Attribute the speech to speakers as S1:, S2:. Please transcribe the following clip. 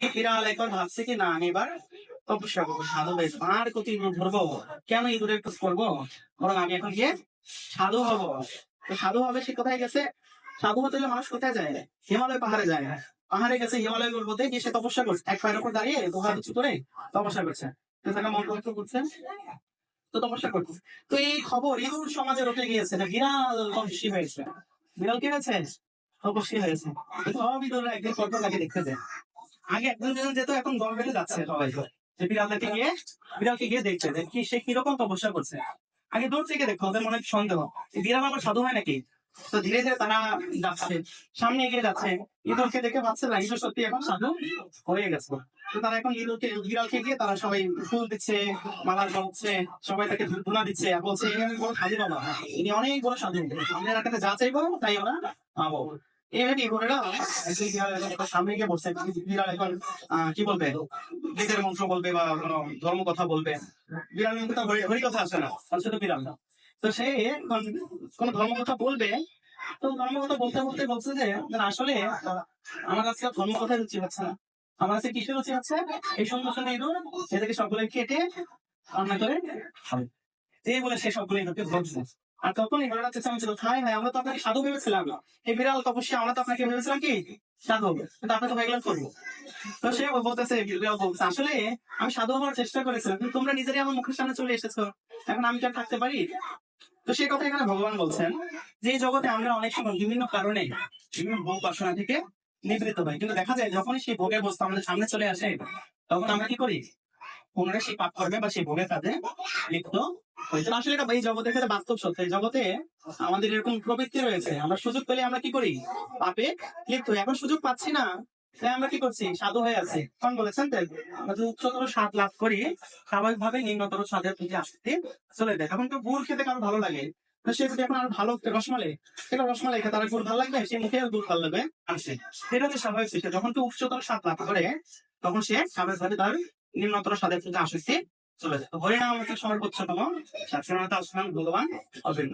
S1: বিড়াল একবার ভাবছে কি না আমি এবার তপস্যা করবো, সাধু হয়ে যাবো। আর কত ইঁদুর ধরবো, কেন ইঁদুরের খোঁজ করবো, বরং আমি এখন গিয়ে সাধু হবো। তো সাধু হবে সে কোথায় গেছে? সাধু হতে হলে মানুষ কোথায় যায়? হিমালয় পাহাড়ে যায়। পাহাড়ে গেছে, হিমালয় পর্বতে গিয়ে সে তপস্যা করছে, এক পায়ের উপর দাঁড়িয়ে দু হাত উঁচু করে তপস্যা করছে। তো তাকে মন পবিত্র করছে, তো তপস্যা করতেছে। তো এই খবর ইঁদুর সমাজে রটে গিয়েছে যে বিড়াল তপস্বী হয়েছে। বিড়াল কি হয়েছে? তপস্বী হয়েছে। তো সব ইঁদুররা একদিন পর পর তাকে দেখতে যায়। আগে একজন দুজন যেত, এখন দল বেঁধে যাচ্ছে সবাই, যে বিড়ালকে গিয়ে দেখছে যে কি সে কিরকম তপস্যা করছে। আগে দূর থেকে দেখো, ওদের মনে সন্দেহ এই বিড়াল আবার সাধু হয় নাকি। তো ধীরে ধীরে তারা যাচ্ছে, সামনে এগিয়ে যাচ্ছে। ইঁদুরকে দেখে ভাবছে না ইঁদুর সত্যি এখন সাধু হয়ে গেছে। তো তারা এখন বিড়ালকে গিয়ে তারা সবাই ফুল দিচ্ছে, মালা জড়াচ্ছে, সবাই তাকে ধুলা দিচ্ছে আর বলছে ইনি অনেক বড় সাধু বাবা, ইনি অনেক বড় সাধু, আমাদের কাছে যা চাইবো তাই আমরা পাবো। এইভাবে ইঁদুরেরা একদিন বিড়ালের সামনে গিয়ে বসছে। বিড়াল এখন কি বলবে, নিজের মন্ত্র বলবে বা কোনো ধর্ম কথা বলবে। বিড়াল কিন্তু তার হরি কথা আসে না, আসলে তো বিড়াল না। তো সে কোন ধর্ম কথা বলবে। তো ধর্ম কথা বলতে বলতে বলছে যে আসলে আমার কাছে ধর্ম কথা রুচি হচ্ছে না, আমার কাছে কিসের রুচি হচ্ছে, এই সুন্দর সুন্দর ইঁদুর এদেরকে সবগুলো কেটে রান্না করে খাবে। এই বলে সে সবগুলো ইঁদুরকে ধরছে। আর তখন ইঁদুররা চেঁচামেচি করছে, হায় হায়, আমরা তো আপনাকে সাধু ভেবেছিলাম, এই বিড়াল তপস্যা, আমরা তো আপনাকে ভেবেছিলাম কি সাধু, কিন্তু আপনি তো হয়ে গেলেন করবো। তো সে বলতেছে, বিড়াল বলতেছে, আসলে আমি সাধু হওয়ার চেষ্টা করেছিলাম, কিন্তু তোমরা নিজেরাই আমার মুখের সামনে চলে এসেছো, এখন আমি কি আর থাকতে পারি? তো সেই কথা এখানে ভগবান বলছেন যে এই জগতে আমরা অনেক সময় বিভিন্ন কারণে বিভিন্ন ভোগ বাসনা থেকে নিবৃত্ত হই, কিন্তু দেখা যায় যখনই সেই ভোগের বস্তু আমাদের সামনে চলে আসে, তখন আমরা কি করি, পুনরায় সেই পাপ করবে বা সেই ভোগের কাজে লিপ্ত হয়েছে। আসলে এটা এই জগতের ক্ষেত্রে বাস্তব সত্য, এই জগতে আমাদের এরকম প্রবৃত্তি রয়েছে, আমরা সুযোগ পেলে আমরা কি করি, পাপে লিপ্ত হই। এখন সুযোগ পাচ্ছি না, তাই আমরা কি করছি, সাধু হয়ে আছি। কোন বলেছেন তাই, আমরা যদি উচ্চতর স্বাদ লাভ করি, স্বাভাবিকভাবে নিম্নতর স্বাদের প্রতি আসক্তি চলে যায়। এখন তো গুড় খেতে কারো ভালো লাগে, তো সে যদি এখন আরো ভালো রসমালাই, সেটা রসমালাই খেতে তার গুড় ভালো লাগবে, সে মুখে গুড় ভালো লাগবে আসে। এটা হচ্ছে স্বাভাবিক সৃষ্টি। যখন কেউ উচ্চতর স্বাদ লাভ করে, তখন সে স্বাভাবিকভাবে তার নিম্নতর স্বাদের প্রতি আসক্তি চলে যায়। তো হরিনাম হচ্ছে সর্বোচ্চতম শাস্ত্র, ভগবান অভিন্ন।